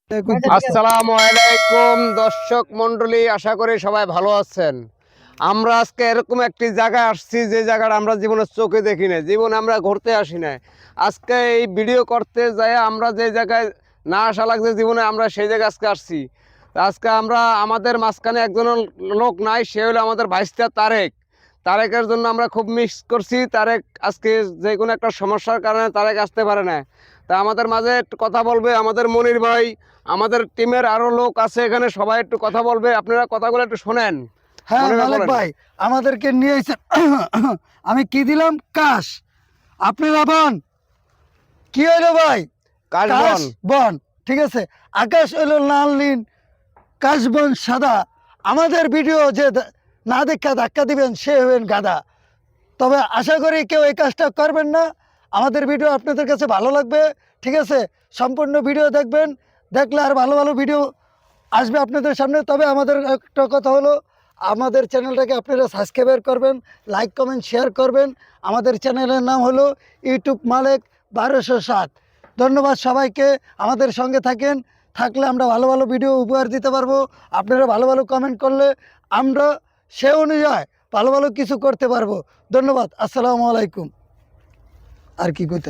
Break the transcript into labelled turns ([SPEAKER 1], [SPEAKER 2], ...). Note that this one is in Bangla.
[SPEAKER 1] আসসালামু আলাইকুম দর্শক মন্ডলী, আশা করি সবাই ভালো আছেন। আমরা আজকে এরকম একটি জায়গায় আসছি যে জায়গাটা আমরা জীবনে চোখে দেখি না, জীবনে আমরা ঘুরতে আসি না। আজকে এই ভিডিও করতে যাই আমরা যে জায়গায় না আসা লাগছে জীবনে, আমরা সেই জায়গায় আজকে আসছি। আজকে আমরা আমাদের মাঝখানে একজন লোক নাই, সে হলো আমাদের ভাইস্তা তারেক। তারেকের জন্য আমরা খুব মিস করছি। তারেক আজকে যে কোনো একটা সমস্যার কারণে তারেক আসতে পারে না। তা আমাদের মাঝে একটু কথা বলবে আমাদের মনির ভাই, আমাদের টিমের আরো লোক আছে এখানে, সবাই একটু কথা বলবে, আপনারা কথাগুলো একটু শোনেন।
[SPEAKER 2] হ্যাঁ
[SPEAKER 1] মনির ভাই
[SPEAKER 2] মালিক
[SPEAKER 1] বলেন।
[SPEAKER 2] ভাই, আমাদেরকে নিয়ে এসেছেন। আমি কি দিলাম? কাশ। আপনারা বন কি হইলো ভাই?
[SPEAKER 1] কাশবন।
[SPEAKER 2] বন। ঠিক আছে। আকাশ হইলো লাল নীল, কাশ বন সাদা। আমাদের ভিডিও যে না দেখা ধাক্কা দিবেন সে হবেন গাদা। তবে আশা করি কেউ এই কাজটা করবেন না। আমাদের ভিডিও আপনাদের কাছে ভালো লাগবে। ঠিক আছে, সম্পূর্ণ ভিডিও দেখবেন, দেখলে আর ভালো ভালো ভিডিও আসবে আপনাদের সামনে। তবে আমাদের একটা কথা হলো, আমাদের চ্যানেলটাকে আপনারা সাবস্ক্রাইব করবেন, লাইক কমেন্ট শেয়ার করবেন। আমাদের চ্যানেলের নাম হলো ইউটিউব মালিক 1207। ধন্যবাদ সবাইকে। আমাদের সঙ্গে থাকলে আমরা ভালো ভালো ভিডিও উপহার দিতে পারবো। আপনারা ভালো ভালো কমেন্ট করলে আমরা সে অনুযায়ী ভালো ভালো কিছু করতে পারবো। ধন্যবাদ। আসসালামু আলাইকুম। আর কি করতে